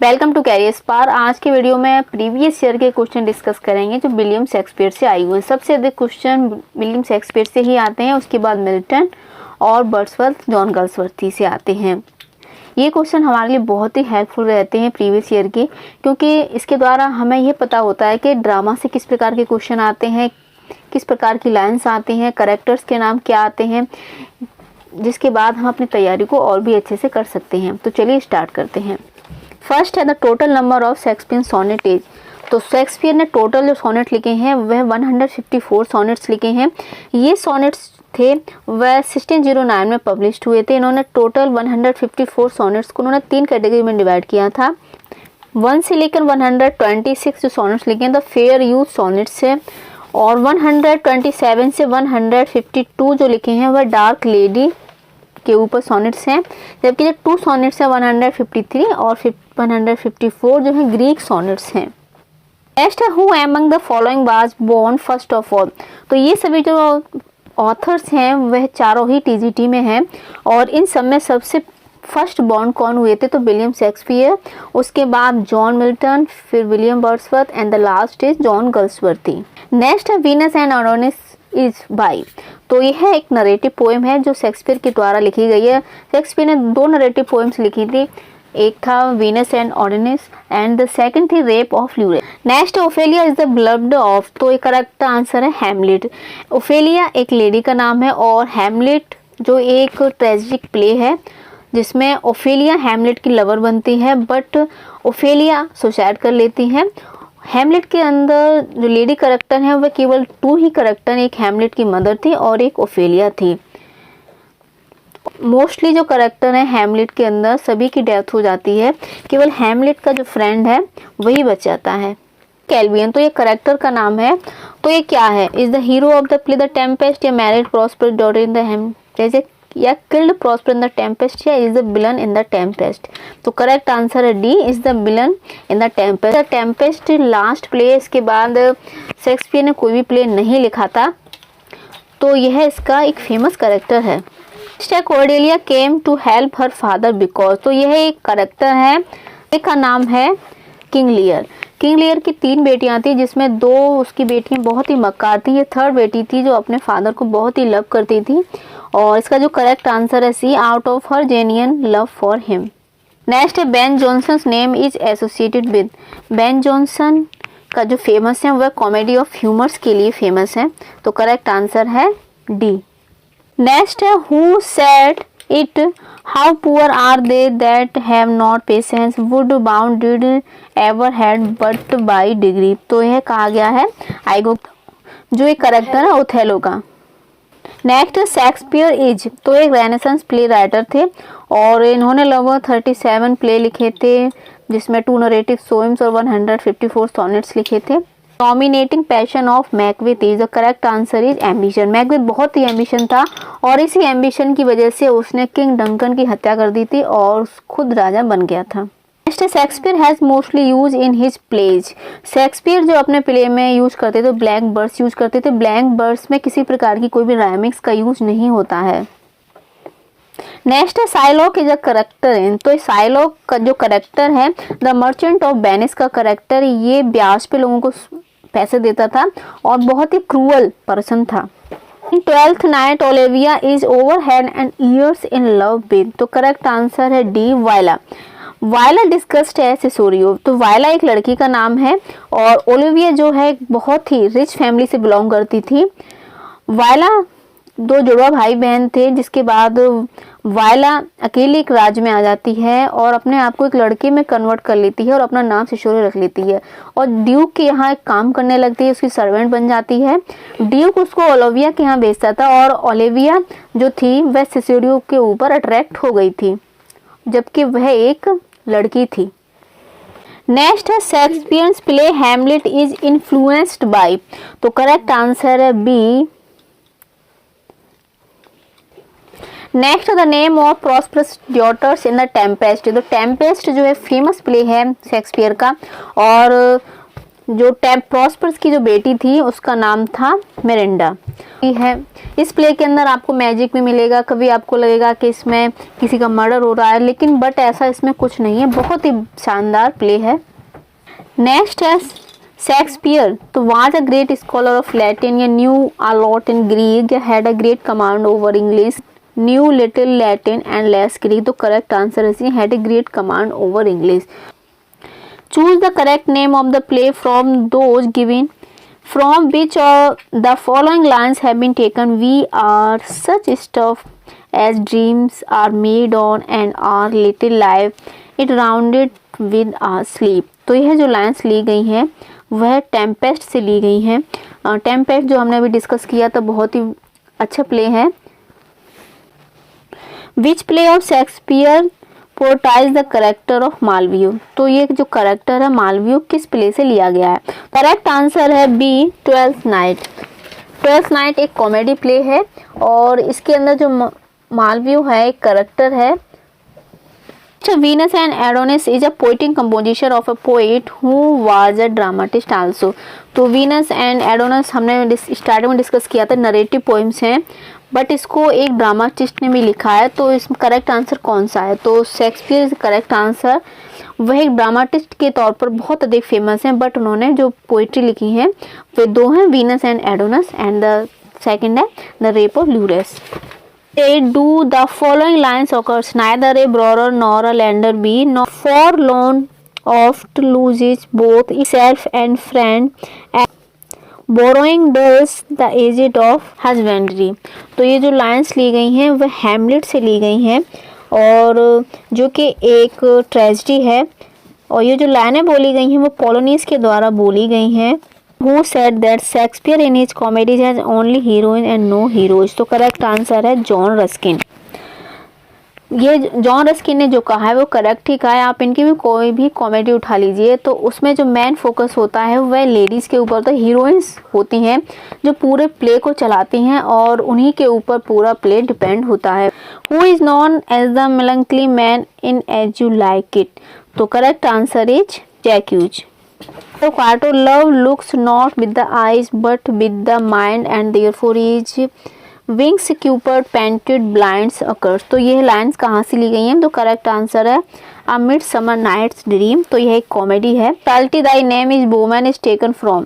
Welcome to career spar. आज के video में प्रीवियस ईयर के क्वेश्चन डिस्कस करेंगे जो विलियम शेक्सपियर से आई हुए हैं। सबसे अधिक क्वेश्चन विलियम शेक्सपियर से ही आते हैं, उसके बाद मिल्टन और वर्ड्सवर्थ, जॉन गल्सवर्थी से आते हैं। ये क्वेश्चन हमारे लिए बहुत ही हेल्पफुल रहते हैं प्रीवियस ईयर के, क्योंकि इसके द्वारा हमें ये पता होता है कि ड्रामा से किस प्रकार के क्वेश्चन आते हैं, किस प्रकार की लाइन्स आती हैं, कैरेक्टर्स के नाम क्या आते हैं, जिसके बाद हम अपनी तैयारी को और भी अच्छे से कर सकते हैं। तो चलिए स्टार्ट करते हैं। फर्स्ट है the total number of Shakespeare sonnet is. तो शेक्सपियर ने टोटल जो सोनेट लिखे हैं वह 154 सोनेट्स लिखे हैं। ये सोनेट्स थे वह 1609 में पब्लिश हुए थे। इन्होंने टोटल 154 सोनेट्स को उन्होंने 3 कैटेगरी में डिवाइड किया था। 1 से लेकर 126 जो सोनेट्स लिखे हैं द फेयर यूथ सोनेट्स है, और 127 से 152 जो लिखे हैं वह डार्क लेडी के ऊपर सोनेट्स हैं, जबकि जो 2 सोनेट्स हैं 153 और 154 जो है ग्रीक सोनेट्स हैं। नेक्स्ट है who among the following was born first of all. तो ये सभी जो ऑथर्स हैं वह चारों ही टीजीटी में हैं, और इन सब में सबसे फर्स्ट बॉर्न कौन हुए थे तो विलियम शेक्सपियर, उसके बाद जॉन मिल्टन, फिर William Wordsworth and the last is John Galsworthy. Next है Venus and Adonis is by. तो यह एक नरेटिव पोएम है जो शेक्सपियर के द्वारा लिखी गई है। शेक्सपियर ने 2 नरेटिव पोएम्स लिखी थी, एक था Venus and Adonis and the second थी रेप ऑफ ल्यूरे। Next Ophelia is the blood of. तो ये करेक्ट आंसर है हैमलेट। ओफेलिया एक लेडी का नाम है और हैमलेट जो एक ट्रेजिक प्ले है जिसमें ओफेलिया हैमलेट की लवर बनती है, बट ओफेलिया सुसाइड कर लेती है। हैमलेट के अंदर जो लेडी करेक्टर है वह केवल 2 ही करेक्टर, एक हैमलेट की मदर थी और एक ओफेलिया थी। मोस्टली जो करेक्टर है हैमलेट के अंदर सभी की डेथ हो जाती है, केवल हैमलेट का जो फ्रेंड है वही बच जाता है, कैल्वियन। तो ये करेक्टर का नाम है। तो ये क्या है, is the hero of the play the Tempest या married Prospero daughter in the hem, जैसे या killed Prospero in the Tempest या is the villain in the Tempest. तो करेक्ट आंसर है D, is the villain in the Tempest. The Tempest last play, इसके बाद Shakespeare ने कोई भी प्ले नहीं लिखा था, तो यह इसका एक फेमस करेक्टर है। Cordelia came to help her father because. तो यह एक करेक्टर है, एक का नाम है किंग लियर। किंग लियर की 3 बेटियां थी, जिसमें 2 उसकी बेटियां बहुत ही मक्कार थी। ये 3rd बेटी थी जो अपने फादर को बहुत ही लव करती थी, और इसका जो करेक्ट आंसर है C, out of her genuine love for him. Next है Ben Jonson name is associated with. Ben Jonson का जो फेमस है वह कॉमेडी ऑफ ह्यूमर्स के लिए फेमस है, तो करेक्ट आंसर है डी। नेक्स्ट है who said it, how poor are they that have not patience, would bound did ever had but by degree. तो यह कहा गया है आइगो, जो एक करेक्टर है ओथेलो का। Next Shakespeare is. तो एक रेनेसांस प्ले राइटर थे और इन्होंने लगभग 37 प्ले लिखे थे, जिसमें 2 नरेटिव पोएम्स और 154 सोनेट्स लिखे थे। Dominating passion of Macbeth is the correct answer is ambition. Macbeth बहुत ही एम्बिशन था और इसी एम्बिशन की वजह से उसने किंग डंकन की हत्या कर दी थी और खुद राजा बन गया था। Next Shakespeare has mostly use in his plays. शेक्सपियर जो अपने प्ले में यूज करते थे ब्लैंक वर्स यूज करते थे। ब्लैंक वर्स में किसी प्रकार की कोई भी राइमिंग्स का यूज नहीं होता है। नेक्स्ट है साइलॉक इज अ करेक्टर इन। तो साइलॉक का जो करेक्टर है द मर्चेंट ऑफ वेनिस का करेक्टर, ये ब्याज पे लोगों को पैसे देता था और बहुत ही क्रूअल पर्सन था। इन 12th night Olivia is over head and years in love with. तो करेक्ट आंसर है डी, वायला। वायला डिस्कस्ड है सिसोरियो। तो वायला एक लड़की का नाम है और ओलिविया जो है बहुत ही रिच फैमिली से बिलोंग करती थी। वायला 2 जुड़वा भाई बहन थे, जिसके बाद वायला अकेली एक राज्य में आ जाती है और अपने आप को एक लड़के में कन्वर्ट कर लेती है और अपना नाम सिसोरियो रख लेती है और ड्यूक के यहाँ एक काम करने लगती है, उसकी सर्वेंट बन जाती है। ड्यूक उसको ओलिविया के यहाँ भेजता था और ओलिविया जो थी वह सिसोरियो के ऊपर अट्रैक्ट हो गई थी, जबकि वह एक लड़की थी। नेक्स्ट है Shakespeare's play Hamlet is influenced by. तो करेक्ट आंसर है B. Next the name of Prospero's daughters in the Tempest. तो टेम्पेस्ट जो है फेमस प्ले है शेक्सपियर का, और जो प्रॉस्पर्स की जो बेटी थी उसका नाम था मिरिंडा। है इस प्ले के अंदर आपको मैजिक भी मिलेगा, कभी आपको लगेगा कि इसमें किसी का मर्डर हो रहा है, लेकिन बट ऐसा इसमें कुछ नहीं है, बहुत ही शानदार प्ले है। नेक्स्ट है शेक्सपियर। तो was a great scholar of Latin, new a lot in Greek, had a great command over English, new little Latin and less Greek. तो करेक्ट आंसर है had a great command over English. Choose the correct name of the play from those given from which the following lines have been taken. We are such stuff as dreams are made on and our little life it rounded with our sleep. तो यह जो lines ली गई हैं वह Tempest से ली गई हैं। Tempest जो हमने अभी डिस्कस किया था, बहुत ही अच्छा प्ले है। Which play of Shakespeare portrays the character of Malvolio. तो ये जो करेक्टर है मालवियो किस प्ले से लिया गया है? करेक्ट आंसर है B, twelfth night. Twelfth night एक कॉमेडी प्ले है और इसके अंदर जो मालवियो है एक करेक्टर है। Venus and Adonis is a poetic composition of a poet who was a dramatist also. तो वीनस एंड एडोनिस हमने स्टार्टिंग में डिस्कस किया था, नरेटिव पोएम्स हैं, बट इसको एक ड्रामाटिस्ट ने भी लिखा है। तो इसमें करेक्ट आंसर कौन सा है? तो शेक्सपियर इज करेक्ट आंसर। वह एक ड्रामाटिस्ट के तौर पर बहुत अधिक फेमस हैं, बट उन्होंने जो पोइट्री लिखी है वे दो हैं, Venus and Adonis, and the second है the Rape of Lucrece. Do the following lines occurs? Neither a borrower nor a lender be, nor forlorn oft loses both self and friend, and borrowing does the aged of husbandry। तो ये जो lines ली गई हैं वह Hamlet से ली गई हैं और जो कि एक ट्रेजेडी है, और ये जो लाइनें बोली गई हैं वो पोलोनियस के द्वारा बोली गई हैं। Who said that Shakespeare in his comedies has only heroine and no heroes? तो करेक्ट आंसर है जॉन रस्किन। ये जॉन रस्किन ने जो कहा है वो करेक्ट ही कहा है। आप इनकी भी कोई भी कॉमेडी उठा लीजिए तो उसमें जो मेन फोकस होता है वह लेडीज़ के ऊपर, तो हीरोइंस होती हैं जो पूरे प्ले को चलाती हैं और उन्हीं के ऊपर पूरा प्ले डिपेंड होता है। Who is known as the melancholy man in As You Like It? तो करेक्ट आंसर इज जैक्यूज। तो Cato love looks not with the eyes but with the mind and therefore is wings Cupid painted blinds occurs। तो ये lines कहाँ से ली गई हैं? तो correct answer है A Midsummer Night's Dream। तो यह एक कॉमेडी है। Salty thy name is Bowman is taken from।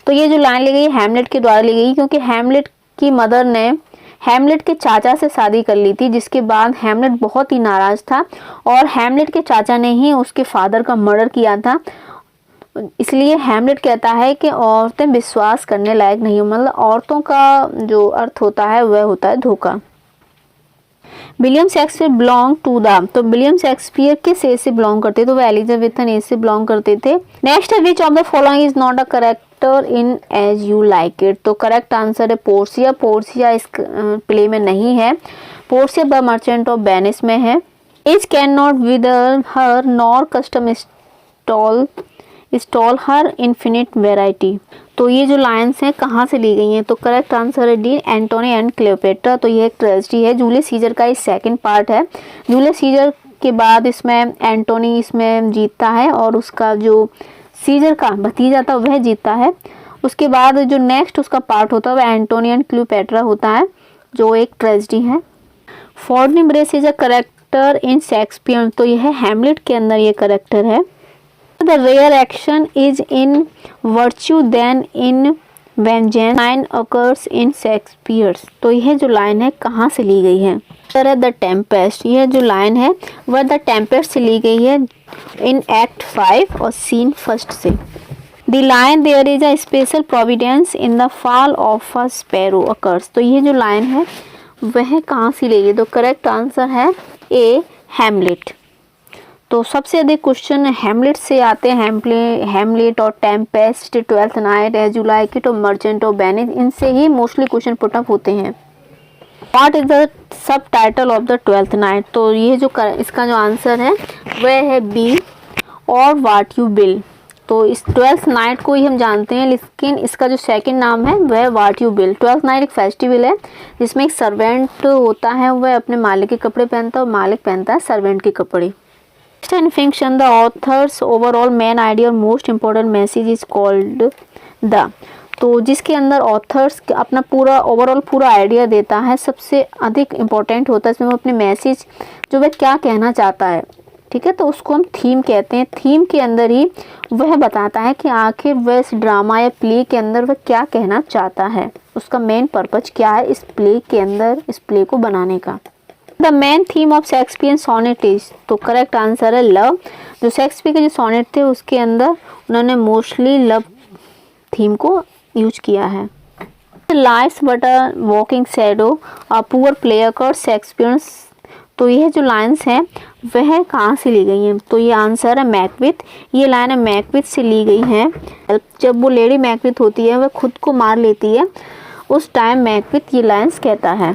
तो ये जो लाइन ली गई हैमलेट के द्वारा ली गई, क्योंकि हैमलेट की मदर ने हैमलेट के चाचा से शादी कर ली थी, जिसके बाद हैमलेट बहुत ही नाराज था और हैमलेट के चाचा ने ही उसके फादर का मर्डर किया था। इसलिए हैमलेट कहता है कि औरतें विश्वास करने लायक नहीं, मतलब औरतों का जो अर्थ होता है वह होता है धोखा। William Shakespeare belong to the. तो विलियम शेक्सपियर किस एज से बिलोंग करते थे? तो वह एलिजाबेथन एज से बिलोंग करते थे। नेक्स्ट है which of the following is not a character in As You Like It. तो करेक्ट आंसर है पोर्सिया। पोर्सिया इस प्ले में नहीं है, Portia the Merchant of Venice में है। Age cannot wither her nor custom stale her infinite variety. तो ये जो लाइन्स हैं कहाँ से ली गई हैं? तो करेक्ट आंसर है डी, एंटोनी एंड क्लियोपेट्रा। तो ये एक ट्रेजेडी है, जूलियस सीजर का इस सेकंड पार्ट है। जूलियस सीजर के बाद इसमें एंटोनी इसमें जीतता है और उसका जो सीजर का भतीजा था वह जीतता है। उसके बाद जो नेक्स्ट उसका पार्ट होता है वह एंटोनी एंड क्लियोपेट्रा होता है, जो एक ट्रेजेडी है। Fortinbras is a character in Shakespeare. तो यह हैमलेट के अंदर ये करेक्टर है। The rare action is in virtue than in vengeance line occurs in Shakespeare। तो यह जो लाइन है कहाँ से ली गई है? The Tempest. यह जो लाइन है वह द टेम्पेस्ट से ली गई है इन एक्ट 5 और सीन 1 से। The line there is a special providence in the fall of a sparrow occurs। तो ये जो लाइन है वह कहाँ से ली गई? तो करेक्ट आंसर है ए, हैमलेट। तो सबसे अधिक क्वेश्चन हैमलेट से आते हैं, हैमलेट और Tempest, Twelfth Night, As You Like It और मर्चेंट ऑफ वेनिस, इनसे ही मोस्टली क्वेश्चन पुट अप होते हैं। What is the subtitle of the Twelfth Night? तो ये जो इसका जो आंसर है वह है बी, और व्हाट यू बिल। तो इस ट्वेल्थ नाइट को ही हम जानते हैं, लेकिन इसका जो सेकंड नाम है वह what you bill. Twelfth night एक फेस्टिवल है जिसमें एक सर्वेंट होता है, वह अपने मालिक के कपड़े पहनता है और मालिक पहनता है सर्वेंट के कपड़े। Fiction, the author's overall main idea or most important message is called the। तो जिसके अंदर ऑथर्स अपना पूरा ओवरऑल पूरा आइडिया देता है, सबसे अधिक इम्पोर्टेंट होता है इसमें वो अपने मैसेज जो वह क्या कहना चाहता है, ठीक है, तो उसको हम थीम कहते हैं। थीम के अंदर ही वह बताता है कि आखिर वह इस ड्रामा या प्ले के अंदर वह क्या कहना चाहता है, उसका मेन पर्पज क्या है इस प्ले के अंदर, इस प्ले को बनाने का। The main theme of Shakespeare sonnet is, तो करेक्ट आंसर है लव। जो शेक्सपियर के जो सोनेट थे उसके अंदर उन्होंने मोस्टली लव थीम को यूज किया है। Life's but a walking shadow a poor player called Shakespeare, तो यह जो लाइन्स हैं वह कहाँ से ली गई हैं, तो ये आंसर है मैकबेथ। ये लाइन है मैकबेथ से ली गई हैं। जब वो लेडी मैकबेथ होती है वह खुद को मार लेती है, उस टाइम मैकबेथ ये लाइन्स कहता है।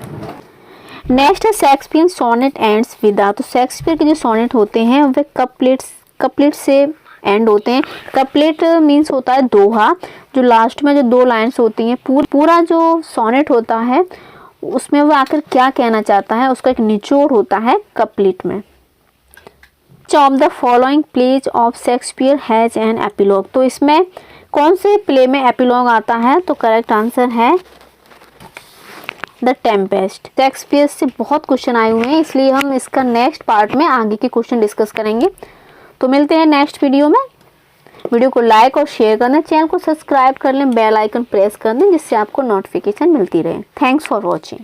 नेक्स्ट है Shakespeare sonnet ends with the, तो शेक्सपियर के जो सोनेट होते हैं वह कपलेट से एंड होते हैं। कपलेट मीन्स होता है दोहा, जो लास्ट में जो दो लाइन्स होती हैं। पूरा जो सोनेट होता है उसमें वह आखिर क्या कहना चाहता है, उसका एक निचोड़ होता है कपलेट में। Of the following pledge of Shakespeare has an epilogue, तो इसमें कौन से प्ले में एपिलॉग आता है, तो करेक्ट आंसर है द टेम्पेस्ट। शेक्सपियर से बहुत क्वेश्चन आए हुए हैं, इसलिए हम इसका नेक्स्ट पार्ट में आगे के क्वेश्चन डिस्कस करेंगे। तो मिलते हैं नेक्स्ट वीडियो में। वीडियो को लाइक और शेयर करना, चैनल को सब्सक्राइब कर लें, बेल आइकन प्रेस कर दें जिससे आपको नोटिफिकेशन मिलती रहे। Thanks for watching.